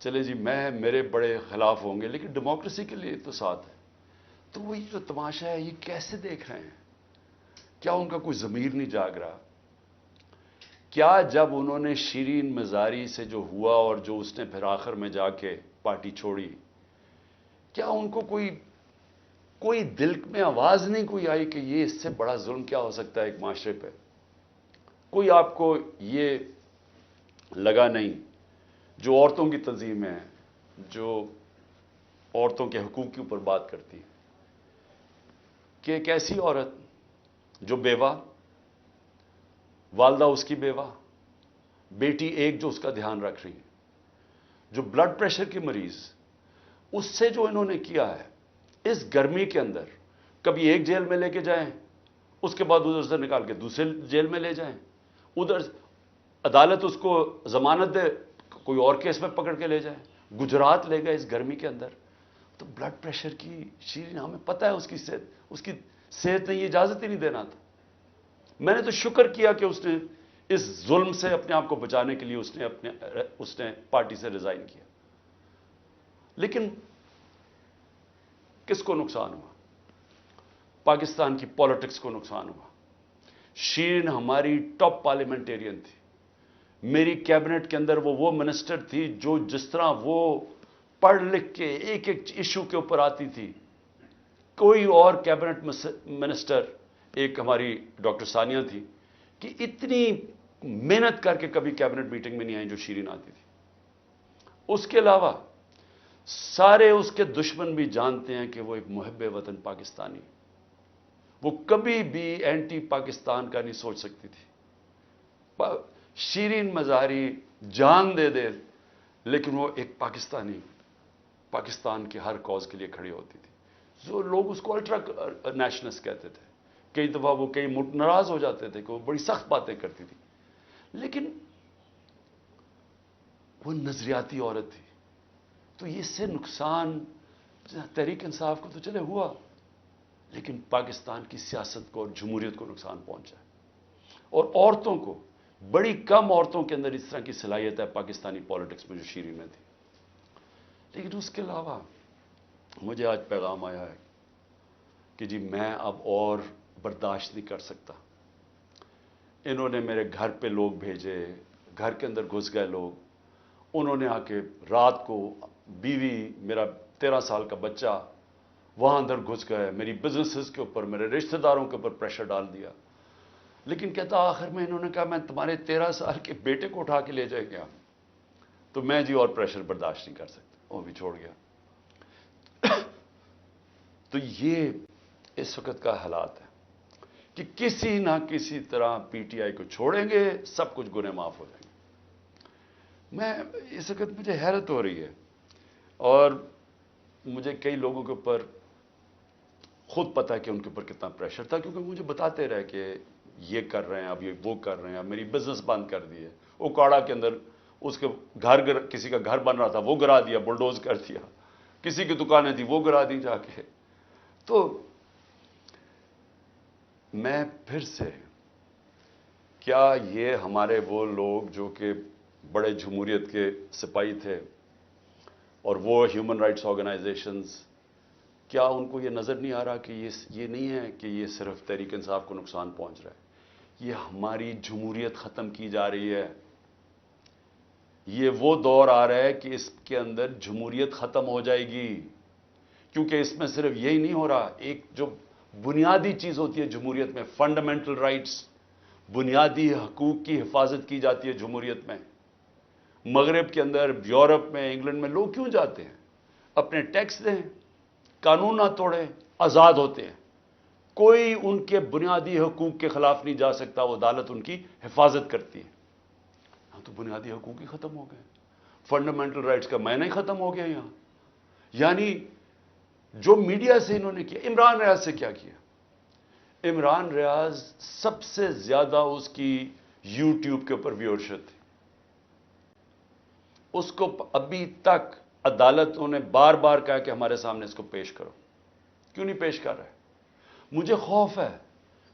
چلے جی میرے بڑے خلاف ہوں گے لیکن ڈیموکریسی کے لیے تو ساتھ ہے. تو وہی جو تماشا ہے یہ کیسے دیکھ رہے ہیں؟ کیا ان کا کوئی ضمیر نہیں جاگ رہا؟ کیا جب انہوں نے شیرین مزاری سے جو ہوا اور جو اس نے پھر آخر میں جا کے پارٹی چھوڑی، کیا ان کو کوئی دل میں آواز نہیں کوئی آئی کہ یہ اس سے بڑا ظلم کیا ہو سکتا ہے ایک معاشرے پہ؟ کوئی آپ کو یہ لگا نہیں؟ جو عورتوں کی تنظیم ہے، جو عورتوں کے حقوق کے اوپر بات کرتی ہے، کہ ایک ایسی عورت جو بیوہ، والدہ اس کی بیوہ، بیٹی ایک جو اس کا دھیان رکھ رہی ہے، جو بلڈ پریشر کی مریض، اس سے جو انہوں نے کیا ہے اس گرمی کے اندر، کبھی ایک جیل میں لے کے جائیں، اس کے بعد ادھر سے نکال کے دوسرے جیل میں لے جائیں، ادھر عدالت اس کو ضمانت دے، کوئی اور کیس میں پکڑ کے لے جائیں، گجرات لے گئے اس گرمی کے اندر. تو بلڈ پریشر کی شیرین، ہمیں پتہ ہے اس کی صحت نے یہ اجازت ہی نہیں دینا تھا. میں نے تو شکر کیا کہ اس نے اس ظلم سے اپنے آپ کو بچانے کے لیے اس نے پارٹی سے ریزائن کیا. لیکن کس کو نقصان ہوا؟ پاکستان کی پالیٹکس کو نقصان ہوا. شیرین ہماری ٹاپ پارلیمنٹیرین تھی. میری کیبنٹ کے اندر وہ منسٹر تھی جو جس طرح وہ پڑھ لکھ کے ایک ایک ایشو کے اوپر آتی تھی، کوئی اور کیبنٹ منسٹر، ایک ہماری ڈاکٹر ثانیہ تھی کہ اتنی محنت کر کے کبھی کیبنٹ میٹنگ میں نہیں آئی جو شیرین آتی تھی. اس کے علاوہ سارے اس کے دشمن بھی جانتے ہیں کہ وہ ایک محب وطن پاکستانی، وہ کبھی بھی اینٹی پاکستان کا نہیں سوچ سکتی تھی. شیرین مظہری جان دے دے لیکن وہ ایک پاکستان کے ہر کاز کے لیے کھڑی ہوتی تھی. جو لوگ اس کو الٹرا نیشنلسٹ کہتے تھے، کئی دفعہ وہ کئی ناراض ہو جاتے تھے کہ وہ بڑی سخت باتیں کرتی تھی، لیکن وہ نظریاتی عورت تھی. تو اس سے نقصان تحریک انصاف کو تو چلے ہوا، لیکن پاکستان کی سیاست کو اور جمہوریت کو نقصان پہنچا ہے. اور عورتوں کو، بڑی کم عورتوں کے اندر اس طرح کی صلاحیت ہے پاکستانی پالیٹکس میں جو شیرین میں تھی. لیکن اس کے علاوہ مجھے آج پیغام آیا ہے کہ جی میں اب اور برداشت نہیں کر سکتا. انہوں نے میرے گھر پہ لوگ بھیجے، گھر کے اندر گھس گئے لوگ، انہوں نے آ کے رات کو بیوی، میرا 13 سال کا بچہ وہاں اندر گھس گئے، میری بزنسز کے اوپر، میرے رشتہ داروں کے اوپر پریشر ڈال دیا. لیکن کہتا آخر میں انہوں نے کہا میں تمہارے 13 سال کے بیٹے کو اٹھا کے لے جائے گا. تو میں جی اور پریشر برداشت نہیں کر سکتا، وہ بھی چھوڑ گیا. تو یہ اس وقت کا حالات ہے کہ کسی نہ کسی طرح پی ٹی آئی کو چھوڑیں گے، سب کچھ گناہ معاف ہو جائیں گے. میں اس وقت مجھے حیرت ہو رہی ہے، اور مجھے کئی لوگوں کے اوپر خود پتا ہے کہ ان کے اوپر کتنا پریشر تھا، کیونکہ مجھے بتاتے رہے کہ یہ کر رہے ہیں، اب یہ وہ کر رہے ہیں، اب میری بزنس بند کر دی ہے. اوکاڑا کے اندر اس کے کسی کا گھر بن رہا تھا وہ گرا دیا، بلڈوز کر دیا. کسی کی دکانیں تھی وہ گرا دی جا کے. تو میں پھر سے، کیا یہ ہمارے وہ لوگ جو کہ بڑے جمہوریت کے سپاہی تھے اور وہ ہیومن رائٹس آرگنائزیشنز، کیا ان کو یہ نظر نہیں آ رہا کہ یہ نہیں ہے کہ یہ صرف تحریک انصاف کو نقصان پہنچ رہا ہے، یہ ہماری جمہوریت ختم کی جا رہی ہے. یہ وہ دور آ رہا ہے کہ اس کے اندر جمہوریت ختم ہو جائے گی، کیونکہ اس میں صرف یہی نہیں ہو رہا. ایک جو بنیادی چیز ہوتی ہے جمہوریت میں، فنڈامنٹل رائٹس، بنیادی حقوق کی حفاظت کی جاتی ہے جمہوریت میں. مغرب کے اندر، یورپ میں، انگلینڈ میں لوگ کیوں جاتے ہیں؟ اپنے ٹیکس دیں، قانون نہ توڑیں، آزاد ہوتے ہیں. کوئی ان کے بنیادی حقوق کے خلاف نہیں جا سکتا، وہ عدالت ان کی حفاظت کرتی ہے. ہاں تو بنیادی حقوق ہی ختم ہو گئے، فنڈامنٹل رائٹس کا معنی ہی ختم ہو گیا یہاں. یعنی جو میڈیا سے انہوں نے کیا، عمران ریاض سے کیا کیا؟ عمران ریاض سب سے زیادہ اس کی یوٹیوب کے اوپر ویورشپ تھی. اس کو ابھی تک عدالتوں نے بار بار کہا کہ ہمارے سامنے اس کو پیش کرو. کیوں نہیں پیش کر رہے؟ مجھے خوف ہے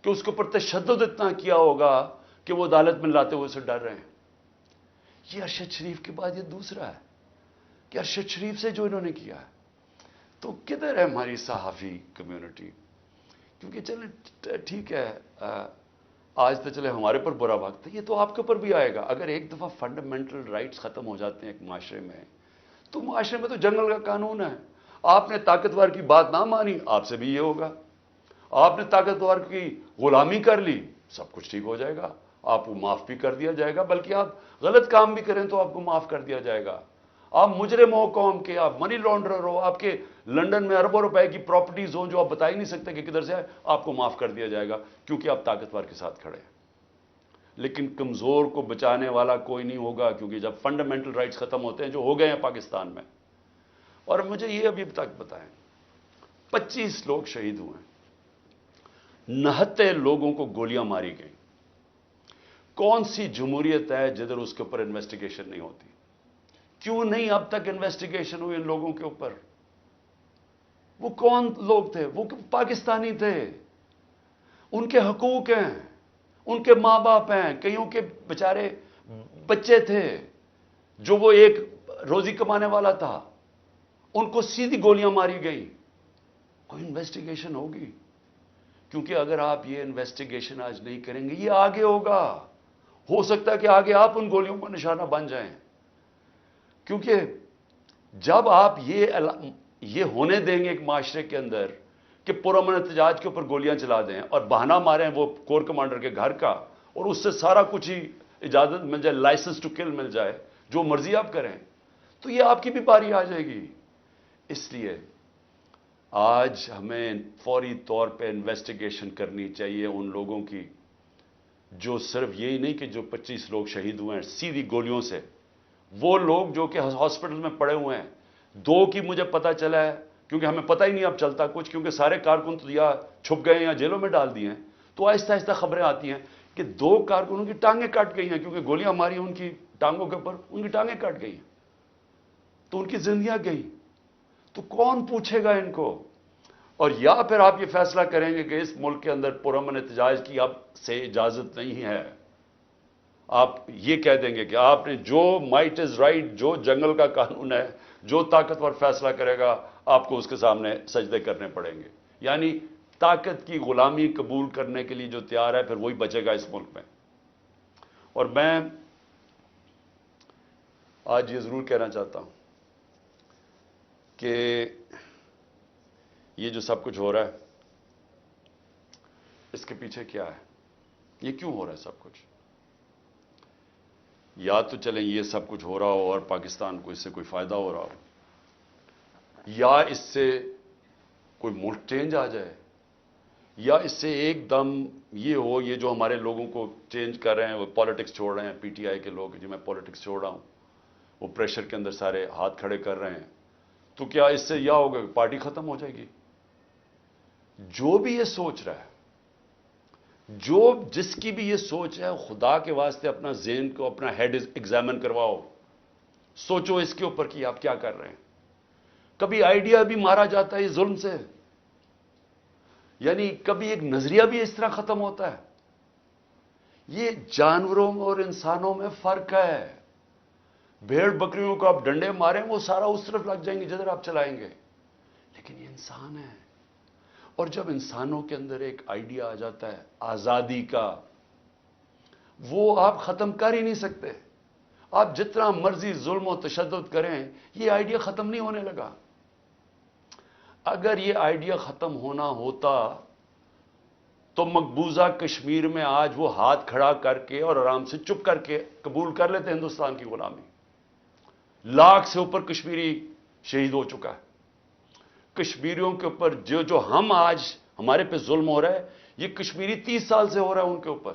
کہ اس کے اوپر تشدد اتنا کیا ہوگا کہ وہ عدالت میں لاتے ہوئے سے ڈر رہے ہیں. یہ ارشد شریف کے بعد یہ دوسرا ہے. کہ ارشد شریف سے جو انہوں نے کیا ہے، تو کدھر ہے ہماری صحافی کمیونٹی؟ کیونکہ چلے ٹھیک ہے، آج تو چلے ہمارے پر برا وقت ہے، یہ تو آپ کے اوپر بھی آئے گا۔ اگر ایک دفعہ فنڈامنٹل رائٹس ختم ہو جاتے ہیں ایک معاشرے میں، تو معاشرے میں تو جنگل کا قانون ہے۔ آپ نے طاقتور کی بات نہ مانی، آپ سے بھی یہ ہوگا۔ آپ نے طاقتور کی غلامی کر لی، سب کچھ ٹھیک ہو جائے گا، آپ کو معاف بھی کر دیا جائے گا، بلکہ آپ غلط کام بھی کریں تو آپ کو معاف کر دیا جائے گا۔ آپ مجرم ہو قوم کے، آپ منی لانڈرر ہو، آپ کے لنڈن میں اربوں روپے کی پراپرٹیز ہوں جو آپ بتا ہی نہیں سکتے کہ کدھر سے ہے، آپ کو معاف کر دیا جائے گا کیونکہ آپ طاقتور کے ساتھ کھڑے ہیں۔ لیکن کمزور کو بچانے والا کوئی نہیں ہوگا، کیونکہ جب فنڈامنٹل رائٹس ختم ہوتے ہیں جو ہو گئے ہیں پاکستان میں۔ اور مجھے یہ ابھی تک بتائیں، 25 لوگ شہید ہوئے ہیں، 69 لوگوں کو گولیاں ماری گئیں۔ کون سی جمہوریت ہے جدھر اس کے اوپر انویسٹیگیشن نہیں ہوتی؟ کیوں نہیں اب تک انویسٹیگیشن ہوئی ان لوگوں کے اوپر؟ وہ کون لوگ تھے؟ وہ پاکستانی تھے، ان کے حقوق ہیں، ان کے ماں باپ ہیں، کئیوں کے بیچارے بچے تھے جو وہ ایک روزی کمانے والا تھا، ان کو سیدھی گولیاں ماری گئی۔ کوئی انویسٹیگیشن ہوگی؟ کیونکہ اگر آپ یہ انویسٹیگیشن آج نہیں کریں گے، یہ آگے ہوگا، ہو سکتا ہے کہ آگے آپ ان گولیوں کا نشانہ بن جائیں۔ کیونکہ جب آپ یہ ہونے دیں گے ایک معاشرے کے اندر کہ پرامن احتجاج کے اوپر گولیاں چلا دیں اور بہانہ ماریں وہ کور کمانڈر کے گھر کا، اور اس سے سارا کچھ ہی اجازت مل جائے، لائسنس ٹو کل مل جائے، جو مرضی آپ کریں، تو یہ آپ کی بھی باری آ جائے گی۔ اس لیے آج ہمیں فوری طور پہ انویسٹیگیشن کرنی چاہیے ان لوگوں کی، جو صرف یہی نہیں کہ جو 25 لوگ شہید ہوئے ہیں سیدھی گولیوں سے، وہ لوگ جو کہ ہاسپٹل میں پڑے ہوئے ہیں۔ 2 کی مجھے پتا چلا ہے، کیونکہ ہمیں پتہ ہی نہیں اب چلتا کچھ، کیونکہ سارے کارکن تو یا چھپ گئے ہیں یا جیلوں میں ڈال دیے ہیں، تو آہستہ آہستہ خبریں آتی ہیں کہ 2 کارکنوں کی ٹانگیں کٹ گئی ہیں، کیونکہ گولیاں ماری ان کی ٹانگوں کے اوپر، ان کی ٹانگیں کٹ گئی ہیں، تو ان کی زندگیاں گئی۔ تو کون پوچھے گا ان کو؟ اور یا پھر آپ یہ فیصلہ کریں گے کہ اس ملک کے اندر پرامن احتجاج کی اب سے اجازت نہیں ہے، آپ یہ کہہ دیں گے کہ آپ نے جو مائٹ از رائٹ، جو جنگل کا قانون ہے، جو طاقتور فیصلہ کرے گا آپ کو اس کے سامنے سجدے کرنے پڑیں گے۔ یعنی طاقت کی غلامی قبول کرنے کے لیے جو تیار ہے، پھر وہی بچے گا اس ملک میں۔ اور میں آج یہ ضرور کہنا چاہتا ہوں کہ یہ جو سب کچھ ہو رہا ہے، اس کے پیچھے کیا ہے؟ یہ کیوں ہو رہا ہے سب کچھ؟ یا تو چلیں یہ سب کچھ ہو رہا ہو اور پاکستان کو اس سے کوئی فائدہ ہو رہا ہو، یا اس سے کوئی ملک چینج آ جائے، یا اس سے ایک دم یہ ہو، یہ جو ہمارے لوگوں کو چینج کر رہے ہیں، وہ پالیٹکس چھوڑ رہے ہیں، پی ٹی آئی کے لوگ، جو میں پالیٹکس چھوڑ رہا ہوں، وہ پریشر کے اندر سارے ہاتھ کھڑے کر رہے ہیں، تو کیا اس سے یہ ہوگا کہ پارٹی ختم ہو جائے گی؟ جو بھی یہ سوچ رہا ہے، جس کی بھی یہ سوچ ہے، خدا کے واسطے اپنا ذہن کو، اپنا ہیڈ ایگزامن کرواؤ، سوچو اس کے اوپر کہ آپ کیا کر رہے ہیں۔ کبھی آئیڈیا بھی مارا جاتا ہے یہ ظلم سے، یعنی کبھی ایک نظریہ بھی اس طرح ختم ہوتا ہے۔ یہ جانوروں اور انسانوں میں فرق ہے۔ بھیڑ بکریوں کو آپ ڈنڈے ماریں، وہ سارا اس طرف لگ جائیں گے جدھر آپ چلائیں گے، لیکن یہ انسان ہے۔ اور جب انسانوں کے اندر ایک آئیڈیا آ جاتا ہے آزادی کا، وہ آپ ختم کر ہی نہیں سکتے۔ آپ جتنا مرضی ظلم و تشدد کریں، یہ آئیڈیا ختم نہیں ہونے لگا۔ اگر یہ آئیڈیا ختم ہونا ہوتا تو مقبوضہ کشمیر میں آج وہ ہاتھ کھڑا کر کے اور آرام سے چپ کر کے قبول کر لیتے ہندوستان کی غلامی۔ لاکھ سے اوپر کشمیری شہید ہو چکا ہے۔ کشمیریوں کے اوپر جو ہم آج ہمارے پہ ظلم ہو رہا ہے، یہ کشمیری 30 سال سے ہو رہا ہے ان کے اوپر۔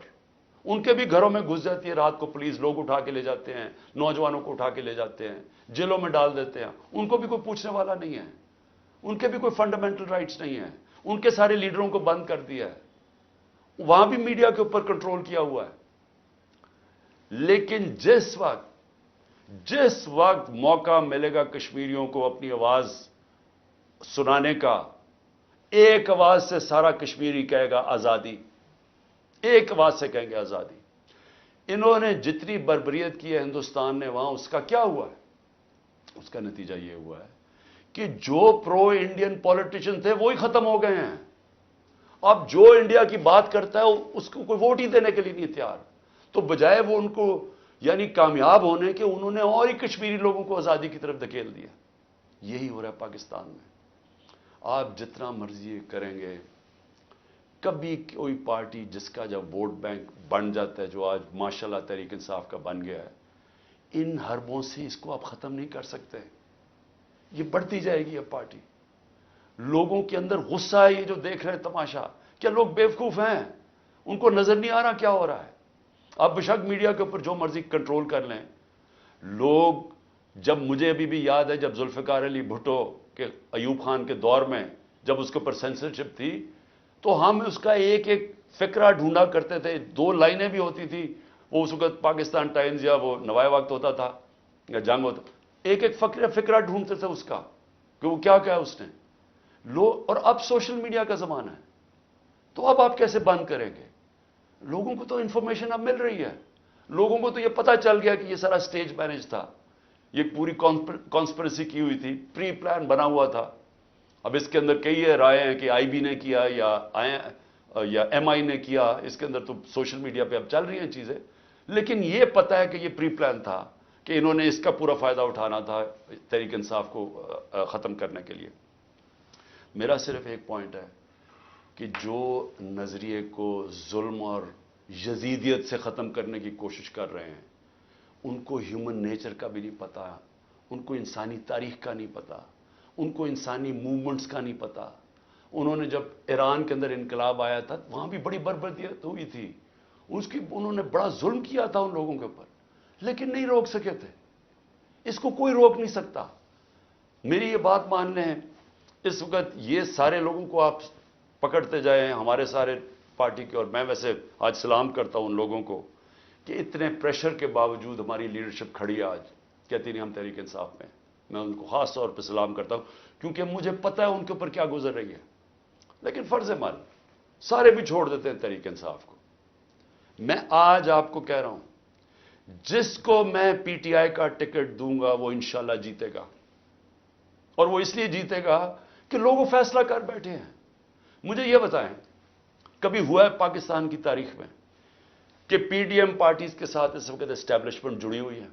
ان کے بھی گھروں میں گھس جاتی ہے رات کو پولیس، لوگ اٹھا کے لے جاتے ہیں، نوجوانوں کو اٹھا کے لے جاتے ہیں، جیلوں میں ڈال دیتے ہیں، ان کو بھی کوئی پوچھنے والا نہیں ہے، ان کے بھی کوئی فنڈامنٹل رائٹس نہیں ہیں، ان کے سارے لیڈروں کو بند کر دیا ہے، وہاں بھی میڈیا کے اوپر کنٹرول کیا ہوا ہے۔ لیکن جس وقت موقع ملے گا کشمیریوں کو اپنی آواز سنانے کا، ایک آواز سے سارا کشمیری کہے گا آزادی، ایک آواز سے کہیں گے آزادی۔ انہوں نے جتنی بربریت کی ہے ہندوستان نے وہاں، اس کا کیا ہوا ہے؟ اس کا نتیجہ یہ ہوا ہے کہ جو پرو انڈین پولیٹیشین تھے وہی ختم ہو گئے ہیں. اب جو انڈیا کی بات کرتا ہے اس کو کوئی ووٹ ہی دینے کے لیے نہیں تیار. تو بجائے وہ ان کو یعنی کامیاب ہونے کے انہوں نے اور ہی کشمیری لوگوں کو آزادی کی طرف دھکیل دیا. یہی ہو رہا ہے پاکستان میں. آپ جتنا مرضی کریں گے, کبھی کوئی پارٹی جس کا جب ووٹ بینک بن جاتا ہے, جو آج ماشاءاللہ تحریک انصاف کا بن گیا ہے, ان حربوں سے اس کو آپ ختم نہیں کر سکتے. یہ بڑھتی جائے گی اب پارٹی. لوگوں کے اندر غصہ ہے, یہ جو دیکھ رہے ہیں تماشا. کیا لوگ بیوقوف ہیں؟ ان کو نظر نہیں آ رہا کیا ہو رہا ہے؟ آپ بشک میڈیا کے اوپر جو مرضی کنٹرول کر لیں. لوگ, جب مجھے ابھی بھی یاد ہے جب ذوالفقار علی بھٹو کے ایوب خان کے دور میں جب اس کے اوپر سینسرشپ تھی, تو ہم اس کا ایک ایک فقرہ ڈھونڈا کرتے تھے. 2 لائنیں بھی ہوتی تھی. وہ اس وقت پاکستان ٹائمز یا وہ نوائے وقت ہوتا تھا یا جنگ ہوتا, ایک ایک فقرہ ڈھونڈتے تھے اس کا کہ وہ کیا کہا اس نے. اور اب سوشل میڈیا کا زمانہ ہے, تو اب آپ کیسے بند کریں گے؟ لوگوں کو تو انفارمیشن اب مل رہی ہے. لوگوں کو تو یہ پتا چل گیا کہ یہ سارا سٹیج مینج تھا, یہ پوری کانسپریسی کی ہوئی تھی, پری پلان بنا ہوا تھا. اب اس کے اندر کئی رائے ہیں کہ آئی بی نے کیا یا ایم آئی نے کیا. اس کے اندر تو سوشل میڈیا پہ اب چل رہی ہیں چیزیں, لیکن یہ پتا ہے کہ یہ پری پلان تھا کہ انہوں نے اس کا پورا فائدہ اٹھانا تھا تحریک انصاف کو ختم کرنے کے لیے. میرا صرف ایک پوائنٹ ہے کہ جو نظریے کو ظلم اور یزیدیت سے ختم کرنے کی کوشش کر رہے ہیں, ان کو ہیومن نیچر کا بھی نہیں پتا, ان کو انسانی تاریخ کا نہیں پتا, ان کو انسانی موومنٹس کا نہیں پتا. انہوں نے جب ایران کے اندر انقلاب آیا تھا, وہاں بھی بڑی بربریت ہوئی تھی. انہوں نے بڑا ظلم کیا تھا ان لوگوں کے اوپر, لیکن نہیں روک سکے تھے. اس کو کوئی روک نہیں سکتا. میری یہ بات مان لیں, اس وقت یہ سارے لوگوں کو آپ پکڑتے جائیں, ہمارے سارے پارٹی کے, اور میں ویسے آج سلام کرتا ہوں ان لوگوں کو کہ اتنے پریشر کے باوجود ہماری لیڈرشپ کھڑی ہے آج, کہتی نہیں ہم تحریک انصاف میں. میں ان کو خاص طور پہ سلام کرتا ہوں, کیونکہ مجھے پتہ ہے ان کے اوپر کیا گزر رہی ہے. لیکن فرض عمل سارے بھی چھوڑ دیتے ہیں تحریک انصاف کو. میں آج آپ کو کہہ رہا ہوں, جس کو میں پی ٹی آئی کا ٹکٹ دوں گا وہ انشاءاللہ جیتے گا. اور وہ اس لیے جیتے گا کہ لوگ وہ فیصلہ کر بیٹھے ہیں. مجھے یہ بتائیں, کبھی ہوا ہے پاکستان کی تاریخ میں کہ پی ڈی ایم پارٹیز کے ساتھ اس وقت اسٹیبلشمنٹ جڑی ہوئی ہے,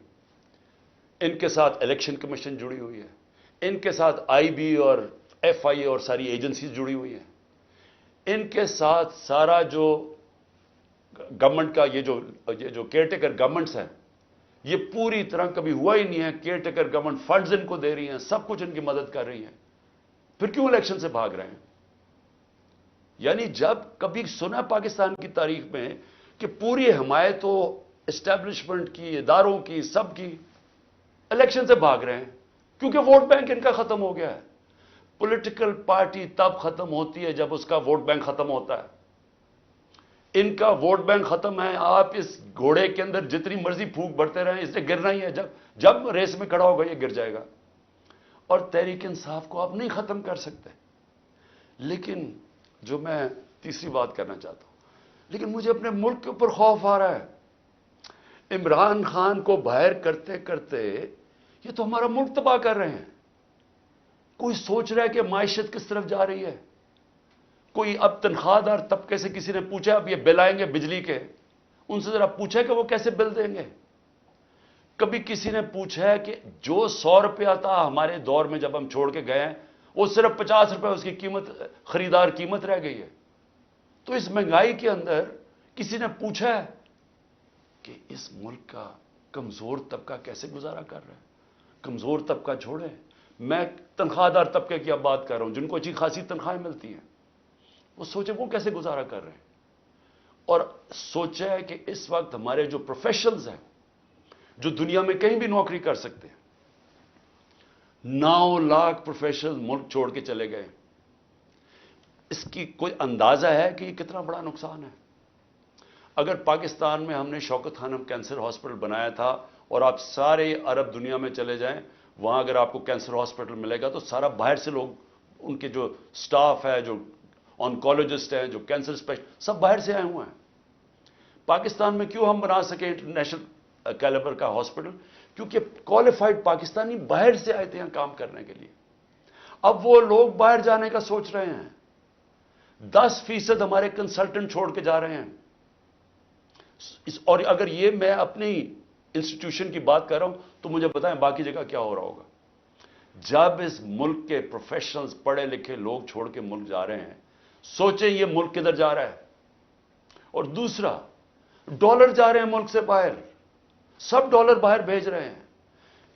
ان کے ساتھ الیکشن کمیشن جڑی ہوئی ہے, ان کے ساتھ آئی بی اور ایف آئی اے اور ساری ایجنسیز جڑی ہوئی ہیں, ان کے ساتھ سارا جو گورنمنٹ کا یہ جو کیئر ٹیکر گورنمنٹس ہیں, یہ پوری طرح کبھی ہوا ہی نہیں ہے. Care taker government funds in کو دے رہی ہیں, سب کچھ ان کی مدد کر رہی ہیں, پھر کیوں الیکشن سے بھاگ رہے ہیں؟ یعنی جب کبھی سنا پاکستان کی تاریخ میں کہ پوری حمایت ہو اسٹیبلشمنٹ کی, اداروں کی, سب کی, الیکشن سے بھاگ رہے ہیں کیونکہ ووٹ بینک ان کا ختم ہو گیا ہے. پولیٹیکل پارٹی تب ختم ہوتی ہے جب اس کا ووٹ بینک ختم ہوتا ہے. ان کا ووٹ بینک ختم ہے. آپ اس گھوڑے کے اندر جتنی مرضی پھونک بڑھتے رہیں, اس نے گرنا ہی ہے. جب ریس میں کھڑا ہوگا یہ گر جائے گا. اور تحریک انصاف کو آپ نہیں ختم کر سکتے. لیکن جو میں تیسری بات کرنا چاہتا ہوں, لیکن مجھے اپنے ملک کے اوپر خوف آ رہا ہے. عمران خان کو باہر کرتے کرتے یہ تو ہمارا ملک تباہ کر رہے ہیں. کوئی سوچ رہا ہے کہ معیشت کس طرف جا رہی ہے؟ کوئی اب تنخواہ دار طبقے سے کسی نے پوچھا اب یہ بل آئیں گے بجلی کے, ان سے ذرا پوچھا کہ وہ کیسے بل دیں گے؟ کبھی کسی نے پوچھا ہے کہ جو 100 روپیہ تھا ہمارے دور میں جب ہم چھوڑ کے گئے ہیں, وہ صرف 50 روپے اس کی قیمت, خریدار قیمت رہ گئی ہے. تو اس مہنگائی کے اندر کسی نے پوچھا ہے کہ اس ملک کا کمزور طبقہ کیسے گزارا کر رہا ہے؟ کمزور طبقہ چھوڑیں, میں تنخواہ دار طبقے کی اب بات کر رہا ہوں, جن کو اچھی خاصی تنخواہیں ملتی ہیں. وہ سوچیں وہ کیسے گزارا کر رہے ہیں. اور سوچیں کہ اس وقت ہمارے جو پروفیشنلز ہیں, جو دنیا میں کہیں بھی نوکری کر سکتے ہیں, 9 لاکھ پروفیشنل ملک چھوڑ کے چلے گئے. اس کی کوئی اندازہ ہے کہ یہ کتنا بڑا نقصان ہے؟ اگر پاکستان میں ہم نے شوکت خانم کینسر ہاسپٹل بنایا تھا, اور آپ سارے عرب دنیا میں چلے جائیں, وہاں اگر آپ کو کینسر ہاسپٹل ملے گا تو سارا باہر سے لوگ, ان کے جو سٹاف ہے, جو آنکولوجسٹ ہیں, جو کینسر اسپیشلسٹ, سب باہر سے آئے ہوئے ہیں. پاکستان میں کیوں ہم بنا سکے انٹرنیشنل کیلیبر کا ہاسپٹل؟ کیونکہ کوالیفائڈ پاکستانی باہر سے آئے تھے یہاں کام کرنے کے لیے. اب وہ لوگ باہر جانے کا سوچ رہے ہیں. 10% ہمارے کنسلٹنٹ چھوڑ کے جا رہے ہیں. اور اگر یہ میں اپنی انسٹیٹیوشن کی بات کر رہا ہوں تو مجھے بتائیں باقی جگہ کیا ہو رہا ہوگا. جب اس ملک کے پروفیشنلز پڑھے لکھے لوگ چھوڑ کے ملک جا رہے ہیں, سوچیں یہ ملک کدھر جا رہا ہے. اور دوسرا, ڈالر جا رہے ہیں ملک سے باہر, سب ڈالر باہر بھیج رہے ہیں.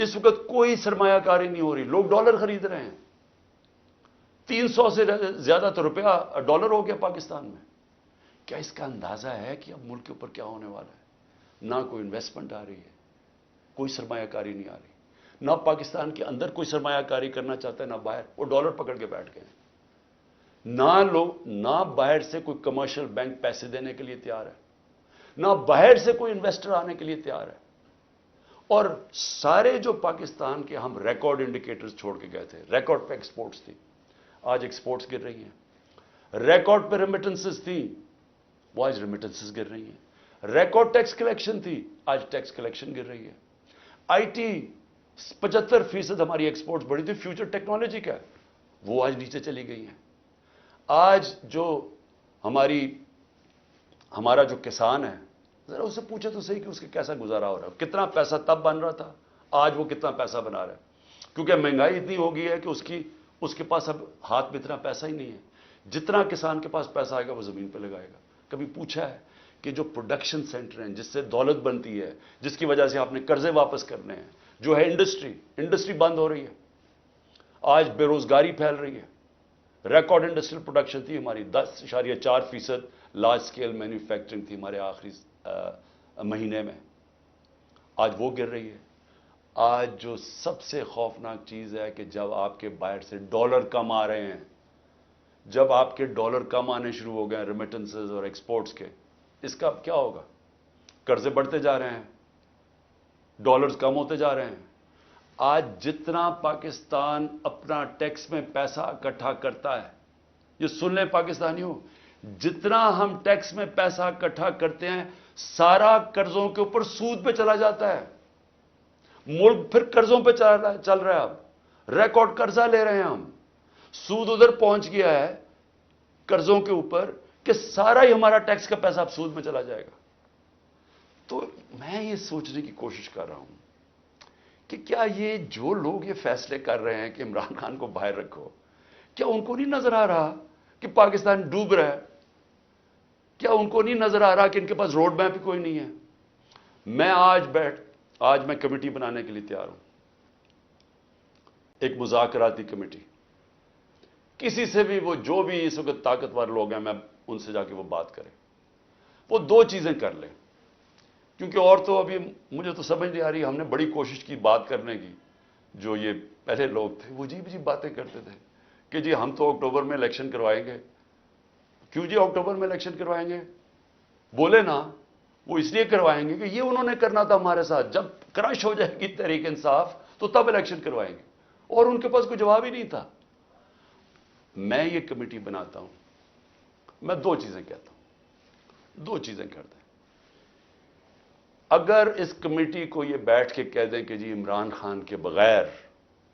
اس وقت کوئی سرمایہ کاری نہیں ہو رہی, لوگ ڈالر خرید رہے ہیں. 300 سے زیادہ تو روپیہ ڈالر ہو گیا پاکستان میں. کیا اس کا اندازہ ہے کہ اب ملک کے اوپر کیا ہونے والا ہے؟ نہ کوئی انویسٹمنٹ آ رہی ہے, کوئی سرمایہ کاری نہیں آ رہی, نہ پاکستان کے اندر کوئی سرمایہ کاری کرنا چاہتا ہے, نہ باہر. وہ ڈالر پکڑ کے بیٹھ گئے ہیں. نہ باہر سے کوئی کمرشل بینک پیسے دینے کے لیے تیار ہے, نہ باہر سے کوئی انویسٹر آنے کے لیے تیار ہے. اور سارے جو پاکستان کے ہم ریکارڈ انڈیکیٹرز چھوڑ کے گئے تھے, ریکارڈ پہ ایکسپورٹس تھی, آج ایکسپورٹس گر رہی ہیں. ریکارڈ پہ ریمیٹنسز تھی, وہ آج ریمیٹنسز گر رہی ہیں. ریکارڈ ٹیکس کلیکشن تھی, آج ٹیکس کلیکشن گر رہی ہے. آئی ٹی 75% ہماری ایکسپورٹس بڑھی تھی, فیوچر ٹیکنالوجی کا, وہ آج نیچے چلی گئی ہیں. آج جو ہمارا جو کسان ہے, ذرا اسے پوچھے تو صحیح کہ اس کے کیسا گزارا ہو رہا ہے. کتنا پیسہ تب بن رہا تھا, آج وہ کتنا پیسہ بنا رہا ہے. کیونکہ مہنگائی اتنی ہو گئی ہے کہ اس کے پاس اب ہاتھ میں اتنا پیسہ ہی نہیں ہے. جتنا کسان کے پاس پیسہ آئے گا وہ زمین پہ لگائے گا. کبھی پوچھا ہے کہ جو پروڈکشن سینٹر ہیں جس سے دولت بنتی ہے, جس کی وجہ سے آپ نے قرضے واپس کرنے ہیں, جو ہے انڈسٹری بند ہو رہی ہے. آج بے روزگاری پھیل رہی ہے. ریکارڈ انڈسٹریل پروڈکشن تھی ہماری, 10.4% لارج سکیل مینوفیکچرنگ تھی ہمارے آخری مہینے میں, آج وہ گر رہی ہے. آج جو سب سے خوفناک چیز ہے کہ جب آپ کے باہر سے ڈالر کم آ رہے ہیں, جب آپ کے ڈالر کم آنے شروع ہو گئے ہیں ریمیٹنسز اور ایکسپورٹس کے, اس کا کیا ہوگا؟ قرضے بڑھتے جا رہے ہیں, ڈالرز کم ہوتے جا رہے ہیں. آج جتنا پاکستان اپنا ٹیکس میں پیسہ اکٹھا کرتا ہے, یہ سن لیں پاکستانیوں, جتنا ہم ٹیکس میں پیسہ اکٹھا کرتے ہیں سارا قرضوں کے اوپر سود پہ چلا جاتا ہے. ملک پھر قرضوں پہ چل رہا ہے. اب ریکارڈ قرضہ لے رہے ہیں ہم, سود ادھر پہنچ گیا ہے قرضوں کے اوپر کہ سارا ہی ہمارا ٹیکس کا پیسہ اب سود میں چلا جائے گا. تو میں یہ سوچنے کی کوشش کر رہا ہوں کہ کیا یہ جو لوگ یہ فیصلے کر رہے ہیں کہ عمران خان کو باہر رکھو, کیا ان کو نہیں نظر آ رہا کہ پاکستان ڈوب رہا ہے؟ کیا ان کو نہیں نظر آ رہا کہ ان کے پاس روڈ میپ ہی کوئی نہیں ہے؟ میں آج میں کمیٹی بنانے کے لیے تیار ہوں, ایک مذاکراتی کمیٹی. کسی سے بھی, وہ جو بھی اس وقت طاقتور لوگ ہیں, میں ان سے جا کے وہ بات کریں. وہ دو چیزیں کر لیں, کیونکہ اور تو ابھی مجھے تو سمجھ نہیں آ رہی. ہم نے بڑی کوشش کی بات کرنے کی, جو یہ پہلے لوگ تھے وہ عجیب باتیں کرتے تھے کہ جی ہم تو اکتوبر میں الیکشن کروائیں گے. کیوں جی اکتوبر میں الیکشن کروائیں گے؟ بولے نا, وہ اس لیے کروائیں گے کہ یہ انہوں نے کرنا تھا ہمارے ساتھ, جب کرش ہو جائے گی تحریک انصاف تو تب الیکشن کروائیں گے. اور ان کے پاس کوئی جواب ہی نہیں تھا. میں یہ کمیٹی بناتا ہوں, میں دو چیزیں کہتا ہوں, دو چیزیں کرتے ہیں. اگر اس کمیٹی کو یہ بیٹھ کے کہہ دیں کہ جی عمران خان کے بغیر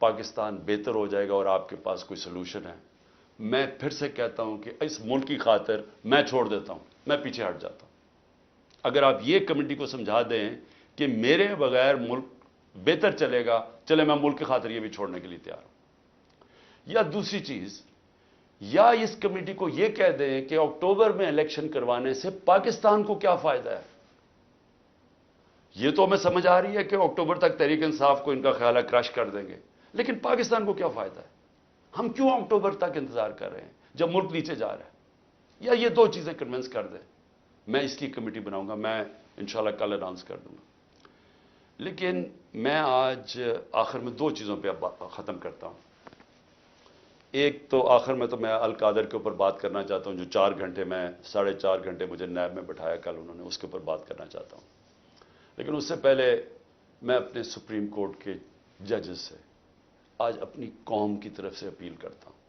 پاکستان بہتر ہو جائے گا اور آپ کے پاس کوئی سلوشن ہے, میں پھر سے کہتا ہوں کہ اس ملک کی خاطر میں چھوڑ دیتا ہوں, میں پیچھے ہٹ جاتا ہوں. اگر آپ یہ کمیٹی کو سمجھا دیں کہ میرے بغیر ملک بہتر چلے گا, چلے میں ملک کی خاطر یہ بھی چھوڑنے کے لیے تیار ہوں. یا دوسری چیز, یا اس کمیٹی کو یہ کہہ دیں کہ اکتوبر میں الیکشن کروانے سے پاکستان کو کیا فائدہ ہے. یہ تو ہمیں سمجھ آ رہی ہے کہ اکتوبر تک تحریک انصاف کو ان کا خیال ہے کرش کر دیں گے, لیکن پاکستان کو کیا فائدہ ہے؟ ہم کیوں اکتوبر تک انتظار کر رہے ہیں جب ملک نیچے جا رہا ہے؟ یا یہ دو چیزیں کنونس کر دیں. میں اس کی کمیٹی بناؤں گا, میں انشاءاللہ کل اناؤنس کر دوں گا. لیکن میں آج آخر میں دو چیزوں پہ ختم کرتا ہوں. ایک تو آخر میں تو میں القادر کے اوپر بات کرنا چاہتا ہوں, جو 4 گھنٹے میں 4.5 گھنٹے مجھے نیب میں بٹھایا کل انہوں نے, اس کے اوپر بات کرنا چاہتا ہوں. لیکن اس سے پہلے میں اپنے سپریم کورٹ کے ججز سے آج اپنی قوم کی طرف سے اپیل کرتا ہوں.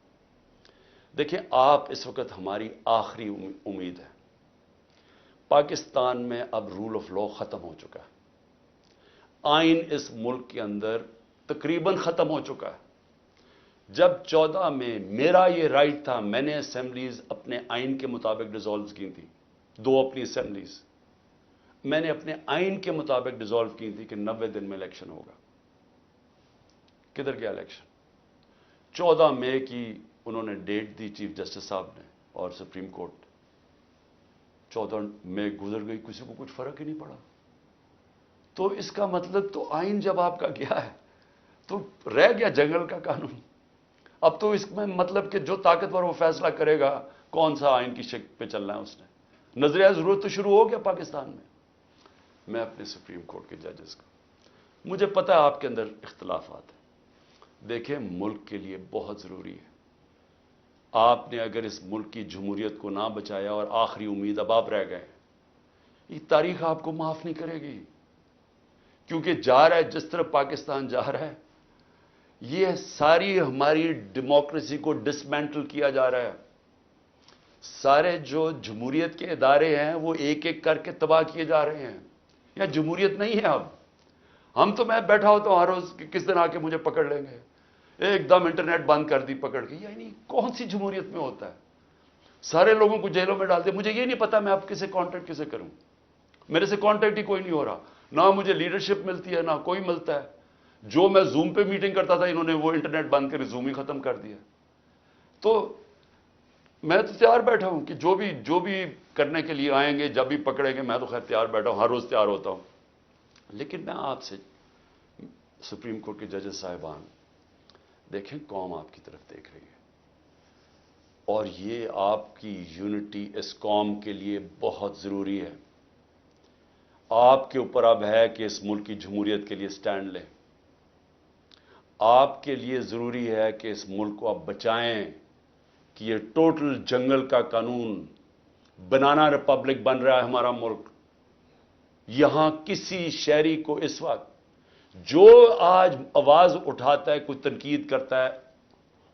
دیکھیں, آپ اس وقت ہماری آخری امید ہے. پاکستان میں اب رول آف لا ختم ہو چکا ہے. آئین اس ملک کے اندر تقریباً ختم ہو چکا ہے. جب 14 میں میرا یہ رائٹ تھا، میں نے اسمبلیز اپنے آئین کے مطابق ڈیزالو کی تھی، 2 اپنی اسمبلیز میں نے اپنے آئین کے مطابق ڈیزالو کی تھی کہ 90 دن میں الیکشن ہوگا. کدھر گیا الیکشن؟ 14 مئی کی انہوں نے ڈیٹ دی چیف جسٹس صاحب نے اور سپریم کورٹ. 14 مئی گزر گئی، کسی کو کچھ فرق ہی نہیں پڑا. تو اس کا مطلب تو آئین جب آپ کا گیا ہے تو رہ گیا جنگل کا قانون. اب تو اس میں مطلب کہ جو طاقتور وہ فیصلہ کرے گا کون سا آئین کی شکل پہ چلنا ہے. اس نے نظریہ ضرورت تو شروع ہو گیا پاکستان میں. میں اپنے سپریم کورٹ کے ججز کو، مجھے پتہ ہے آپ کے اندر اختلافات ہیں، دیکھیں ملک کے لیے بہت ضروری ہے. آپ نے اگر اس ملک کی جمہوریت کو نہ بچایا اور آخری امید اب آپ رہ گئے، یہ تاریخ آپ کو معاف نہیں کرے گی. کیونکہ جا رہا ہے جس طرح پاکستان جا رہا ہے، یہ ساری ہماری ڈیموکریسی کو ڈسمینٹل کیا جا رہا ہے. سارے جو جمہوریت کے ادارے ہیں وہ ایک ایک کر کے تباہ کیے جا رہے ہیں. یا جمہوریت نہیں ہے اب. ہم تو میں بیٹھا ہوتا ہوں ہر روز کہ کس دن آ کے مجھے پکڑ لیں گے، ایک دم انٹرنیٹ بند کر دی پکڑ کے. یعنی کون سی جمہوریت میں ہوتا ہے؟ سارے لوگوں کو جیلوں میں ڈال دے. مجھے یہ نہیں پتا میں اب کسے کانٹیکٹ کسے کروں. میرے سے کانٹیکٹ ہی کوئی نہیں ہو رہا، نہ مجھے لیڈرشپ ملتی ہے نہ کوئی ملتا ہے. جو میں زوم پہ میٹنگ کرتا تھا انہوں نے وہ انٹرنیٹ بند کر زوم ہی ختم کر دیا. تو میں تو تیار بیٹھا ہوں کہ جو بھی کرنے کے لیے آئیں گے، جب بھی پکڑیں گے، میں تو خیر تیار بیٹھا ہوں، ہر روز تیار ہوتا ہوں. لیکن میں آپ سے سپریم کورٹ کے ججز صاحبان، دیکھیں قوم آپ کی طرف دیکھ رہی ہے اور یہ آپ کی یونٹی اس قوم کے لیے بہت ضروری ہے. آپ کے اوپر اب ہے کہ اس ملک کی جمہوریت کے لیے سٹینڈ لیں. آپ کے لیے ضروری ہے کہ اس ملک کو آپ بچائیں کہ یہ ٹوٹل جنگل کا قانون، بنانا ریپبلک بن رہا ہے ہمارا ملک. یہاں کسی شہری کو اس وقت جو آج آواز اٹھاتا ہے، کوئی تنقید کرتا ہے،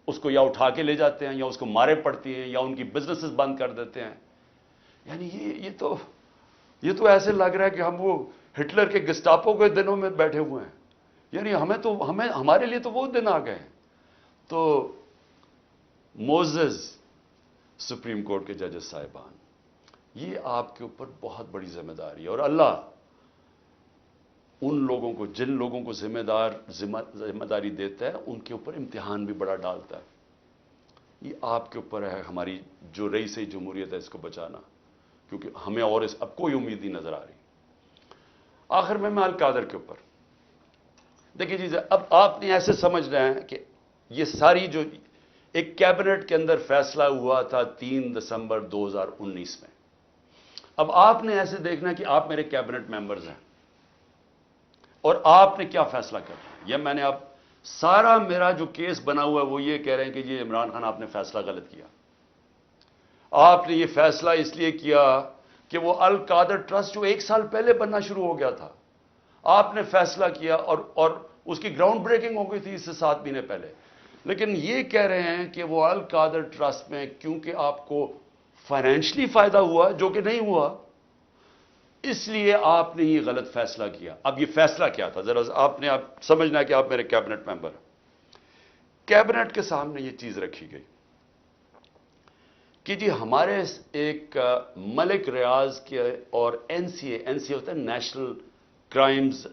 اس کو یا اٹھا کے لے جاتے ہیں یا اس کو مارے پڑتی ہیں یا ان کی بزنسز بند کر دیتے ہیں. یعنی یہ تو ایسے لگ رہا ہے کہ ہم وہ ہٹلر کے گسٹاپو کے دنوں میں بیٹھے ہوئے ہیں. یعنی ہمارے لیے تو وہ دن آ گئے ہیں. تو موزز سپریم کورٹ کے ججز صاحبان، یہ آپ کے اوپر بہت بڑی ذمہ داری ہے. اور اللہ ان لوگوں کو، جن لوگوں کو ذمہ داری دیتا ہے، ان کے اوپر امتحان بھی بڑا ڈالتا ہے. یہ آپ کے اوپر ہے، ہماری جو رئیس جمہوریت ہے اس کو بچانا، کیونکہ ہمیں اور اب کوئی امید نہیں نظر آ رہی. آخر میں القادر کے اوپر دیکھیے جی، اب آپ نے ایسے سمجھ رہے ہیں کہ یہ ساری جو ایک کیبنٹ کے اندر فیصلہ ہوا تھا 3 دسمبر 2019 میں، اب آپ نے ایسے دیکھنا کہ آپ میرے کیبنٹ ممبرز ہیں اور آپ نے کیا فیصلہ کرنا ہے. یہ میں نے اب سارا میرا جو کیس بنا ہوا ہے وہ یہ کہہ رہے ہیں کہ یہ عمران خان آپ نے فیصلہ غلط کیا. آپ نے یہ فیصلہ اس لیے کیا کہ وہ القادر ٹرسٹ جو 1 سال پہلے بننا شروع ہو گیا تھا، آپ نے فیصلہ کیا اور اس کی گراؤنڈ بریکنگ ہو گئی تھی اس سے 7 مہینے پہلے. لیکن یہ کہہ رہے ہیں کہ وہ القادر ٹرسٹ میں کیونکہ آپ کو فائنینشلی فائدہ ہوا جو کہ نہیں ہوا، اس لیے آپ نے یہ غلط فیصلہ کیا. اب یہ فیصلہ کیا تھا ذرا آپ نے سمجھنا ہے کہ آپ میرے کیبنٹ ممبر ہیں. کیبنٹ کے سامنے یہ چیز رکھی گئی کہ جی ہمارے ایک ملک ریاض کے اور این سی اے ہوتا ہے نیشنل کرائمز،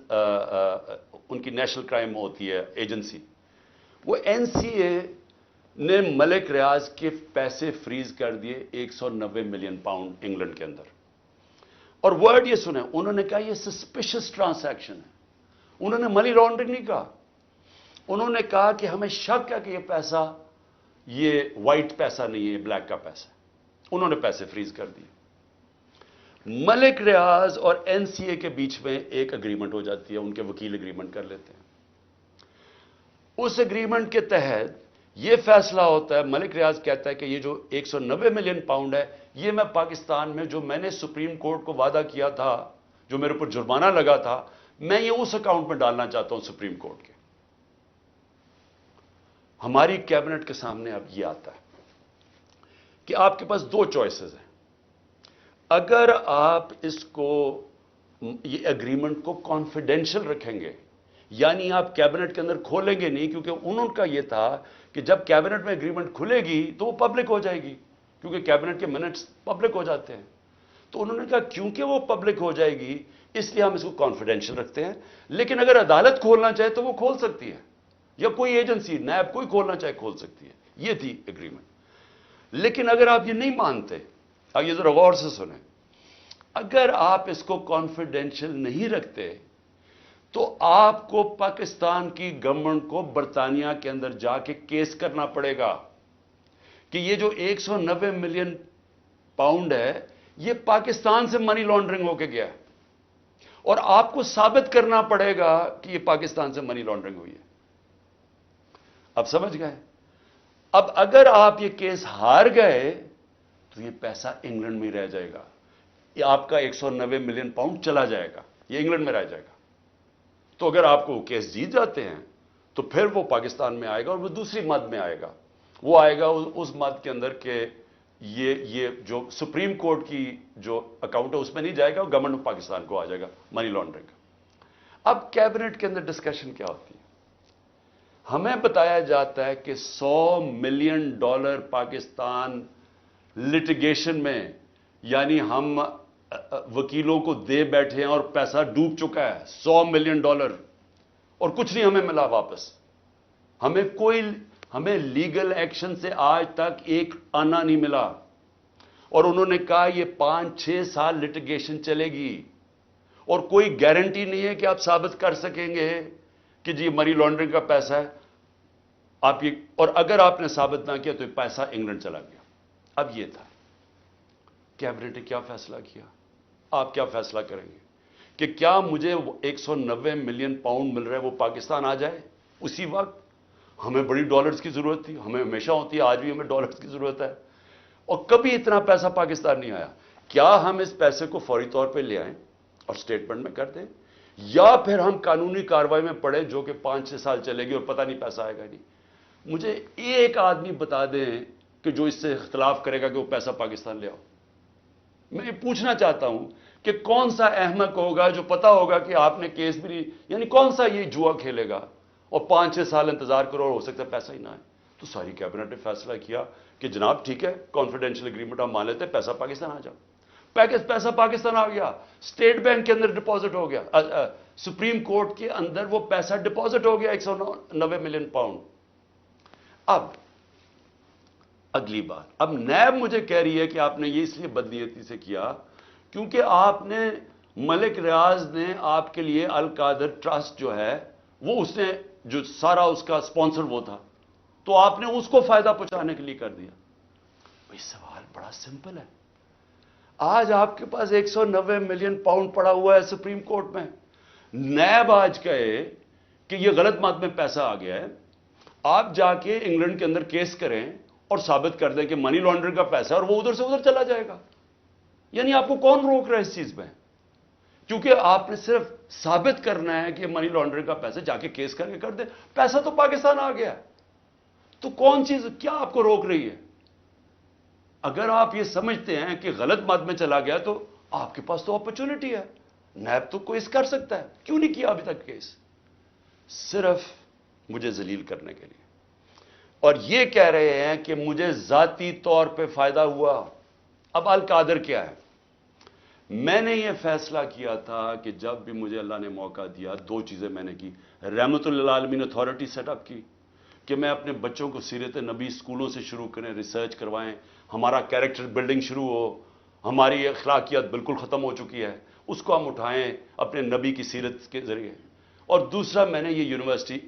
ان کی نیشنل کرائم ہوتی ہے ایجنسی. وہ این سی اے نے ملک ریاض کے پیسے فریز کر دیے 190 ملین پاؤنڈ انگلینڈ کے اندر. اور ورڈ یہ سنیں، انہوں نے کہا یہ سسپیشس ٹرانزیکشن ہے. انہوں نے منی لانڈرنگ نہیں کہا، انہوں نے کہا کہ ہمیں شک ہے کہ یہ پیسہ یہ وائٹ پیسہ نہیں ہے، یہ بلیک کا پیسہ ہے. انہوں نے پیسے فریز کر دیے. ملک ریاض اور این سی اے کے بیچ میں ایک اگریمنٹ ہو جاتی ہے، ان کے وکیل اگریمنٹ کر لیتے ہیں. اس اگریمنٹ کے تحت یہ فیصلہ ہوتا ہے، ملک ریاض کہتا ہے کہ یہ جو 190 ملین پاؤنڈ ہے، یہ میں پاکستان میں جو میں نے سپریم کورٹ کو وعدہ کیا تھا، جو میرے اوپر جرمانہ لگا تھا، میں یہ اس اکاؤنٹ میں ڈالنا چاہتا ہوں سپریم کورٹ کے. ہماری کیبنٹ کے سامنے اب یہ آتا ہے کہ آپ کے پاس 2 چوائسز ہیں. اگر آپ اس کو یہ اگریمنٹ کو کانفیڈینشل رکھیں گے، یعنی آپ کیبنٹ کے اندر کھولیں گے نہیں، کیونکہ انہوں کا یہ تھا کہ جب کیبنٹ میں اگریمنٹ کھلے گی تو وہ پبلک ہو جائے گی، کیونکہ کیبنٹ کے منٹس پبلک ہو جاتے ہیں۔ تو انہوں نے کہا کیونکہ وہ پبلک ہو جائے گی اس لیے ہم اس کو کانفیڈینشل رکھتے ہیں، لیکن اگر عدالت کھولنا چاہے تو وہ کھول سکتی ہے، یا کوئی ایجنسی نیب کوئی کھولنا چاہے کھول سکتی ہے۔ یہ تھی اگریمنٹ۔ لیکن اگر آپ یہ نہیں مانتے، اب یہ ذرا غور سے سنیں، اگر آپ اس کو کانفیڈینشل نہیں رکھتے تو آپ کو پاکستان کی گورنمنٹ کو برطانیہ کے اندر جا کے کیس کرنا پڑے گا کہ یہ جو 190 ملین پاؤنڈ ہے یہ پاکستان سے منی لانڈرنگ ہو کے گیا ہے، اور آپ کو ثابت کرنا پڑے گا کہ یہ پاکستان سے منی لانڈرنگ ہوئی ہے۔ اب سمجھ گئے؟ اب اگر آپ یہ کیس ہار گئے تو یہ پیسہ انگلینڈ میں رہ جائے گا، یہ آپ کا 190 ملین پاؤنڈ چلا جائے گا، یہ انگلینڈ میں رہ جائے گا۔ تو اگر آپ کو کیس جیت جاتے ہیں تو پھر وہ پاکستان میں آئے گا، اور وہ دوسری مد میں آئے گا، وہ آئے گا اس مد کے اندر کہ یہ جو سپریم کورٹ کی جو اکاؤنٹ ہے اس میں نہیں جائے گا، گورنمنٹ آف پاکستان کو آ جائے گا منی لانڈرنگ۔ اب کیبنٹ کے اندر ڈسکشن کیا ہوتی ہے؟ ہمیں بتایا جاتا ہے کہ $100 ملین پاکستان لٹیگیشن میں، یعنی ہم وکیلوں کو دے بیٹھے ہیں اور پیسہ ڈوب چکا ہے $100 ملین، اور کچھ نہیں ہمیں ملا واپس۔ ہمیں لیگل ایکشن سے آج تک ایک آنا نہیں ملا، اور انہوں نے کہا یہ 5-6 سال لٹیگیشن چلے گی، اور کوئی گارنٹی نہیں ہے کہ آپ ثابت کر سکیں گے کہ جی منی لانڈرنگ کا پیسہ ہے آپ یہ، اور اگر آپ نے ثابت نہ کیا تو یہ پیسہ انگلینڈ چلا گیا۔ اب یہ تھا کیبنٹ نے کیا فیصلہ کیا، آپ کیا فیصلہ کریں گے کہ کیا مجھے 190 ملین پاؤنڈ مل رہا ہے وہ پاکستان آ جائے اسی وقت؟ ہمیں بڑی ڈالرز کی ضرورت تھی، ہمیں ہمیشہ ہوتی ہے، آج بھی ہمیں ڈالرز کی ضرورت ہے، اور کبھی اتنا پیسہ پاکستان نہیں آیا۔ کیا ہم اس پیسے کو فوری طور پہ لے آئیں اور سٹیٹمنٹ میں کر دیں، یا پھر ہم قانونی کارروائی میں پڑیں جو کہ 5-6 سال چلے گی اور پتہ نہیں پیسہ آئے گا نہیں؟ مجھے ایک آدمی بتا دیں کہ جو اس سے اختلاف کرے گا کہ وہ پیسہ پاکستان لے آؤ۔ میں یہ پوچھنا چاہتا ہوں کہ کون سا احمق ہوگا جو پتا ہوگا کہ آپ نے کیس بھی نہیں، یعنی کون سا یہ جوا کھیلے گا اور 5-6 سال انتظار کرو اور ہو سکتا ہے پیسہ ہی نہ آئے؟ تو ساری کیبنٹ نے فیصلہ کیا کہ جناب ٹھیک ہے، کانفیڈینشیل اگریمنٹ ہم مان لیتے ہیں، پیسہ پاکستان آ جاؤ۔ پیسہ پاکستان آ گیا، اسٹیٹ بینک کے اندر ڈپازٹ ہو گیا، سپریم کورٹ کے اندر وہ پیسہ ڈپازٹ ہو گیا 190 ملین پاؤنڈ۔ اب اگلی بات، اب نیب مجھے کہہ رہی ہے کہ آپ نے یہ اس لیے بدنیتی سے کیا کیونکہ آپ نے ملک ریاض نے آپ کے لیے القادر ٹرسٹ جو ہے وہ اس نے جو سارا اس کا سپانسر وہ تھا، تو آپ نے اس کو فائدہ پہنچانے کے لیے کر دیا۔ بھئی سوال بڑا سمپل ہے، آج آپ کے پاس 190 ملین پاؤنڈ پڑا ہوا ہے سپریم کورٹ میں، نیب آج کہے کہ یہ غلط مد میں پیسہ آ گیا ہے، آپ جا کے انگلینڈ کے اندر کیس کریں اور ثابت کر دیں کہ منی لانڈرنگ کا پیسہ ہے اور وہ ادھر سے ادھر چلا جائے گا۔ یعنی آپ کو کون روک رہا ہے اس چیز میں؟ کیونکہ آپ نے صرف ثابت کرنا ہے کہ منی لانڈرنگ کا پیسہ، جا کے کیس کر کے کر دیں، پیسہ تو پاکستان آ گیا، تو کون چیز کیا آپ کو روک رہی ہے؟ اگر آپ یہ سمجھتے ہیں کہ غلط مد میں چلا گیا تو آپ کے پاس تو اپرچونٹی ہے، نیب تو کوئی کر سکتا ہے، کیوں نہیں کیا ابھی تک کیس؟ صرف مجھے ذلیل کرنے کے لیے، اور یہ کہہ رہے ہیں کہ مجھے ذاتی طور پہ فائدہ ہوا۔ اب القادر کیا ہے؟ میں نے یہ فیصلہ کیا تھا کہ جب بھی مجھے اللہ نے موقع دیا، 2 چیزیں میں نے کی۔ رحمت للعالمین اتھارٹی سیٹ اپ کی کہ میں اپنے بچوں کو سیرت نبی اسکولوں سے شروع کریں، ریسرچ کروائیں، ہمارا کیریکٹر بلڈنگ شروع ہو، ہماری اخلاقیات بالکل ختم ہو چکی ہے، اس کو ہم اٹھائیں اپنے نبی کی سیرت کے ذریعے۔ اور دوسرا میں نے یہ یونیورسٹی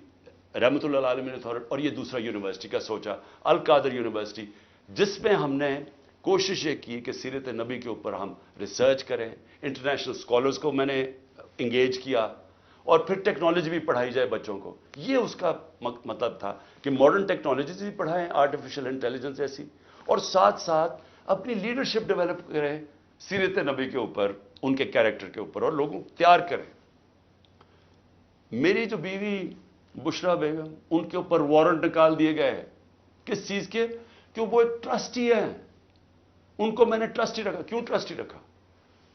رحمت للعالمین اتھارٹی، اور یہ دوسرا یونیورسٹی کا سوچا، القادر یونیورسٹی، جس میں ہم نے کوشش یہ کی کہ سیرت نبی کے اوپر ہم ریسرچ کریں، انٹرنیشنل اسکالرز کو میں نے انگیج کیا، اور پھر ٹیکنالوجی بھی پڑھائی جائے بچوں کو۔ یہ اس کا مطلب تھا کہ ماڈرن ٹیکنالوجیز بھی پڑھائیں، آرٹیفیشل انٹیلیجنس ایسی، اور ساتھ ساتھ اپنی لیڈرشپ ڈیولپ کریں سیرت نبی کے اوپر، ان کے کیریکٹر کے اوپر، اور لوگوں کو تیار کریں۔ میری جو بیوی بشرا بیگم، ان کے اوپر وارنٹ نکال دیے گئے، کس چیز کے؟ کہ وہ ایک ٹرسٹی ہیں، ان کو میں نے ٹرسٹی رکھا۔ کیوں ٹرسٹی رکھا؟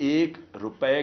₹1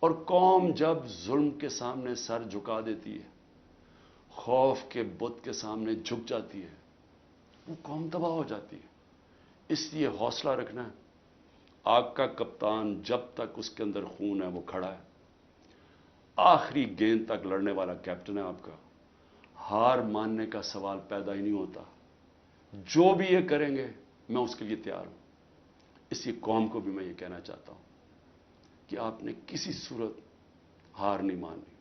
اور قوم جب ظلم کے سامنے سر جھکا دیتی ہے، خوف کے بت کے سامنے جھک جاتی ہے، وہ قوم تباہ ہو جاتی ہے۔ اس لیے حوصلہ رکھنا ہے۔ آپ کا کپتان جب تک اس کے اندر خون ہے وہ کھڑا ہے، آخری گیند تک لڑنے والا کیپٹن ہے آپ کا۔ ہار ماننے کا سوال پیدا ہی نہیں ہوتا۔ جو بھی یہ کریں گے میں اس کے لیے تیار ہوں۔ اسی قوم کو بھی میں یہ کہنا چاہتا ہوں کہ آپ نے کسی صورت ہار نہیں ماننی۔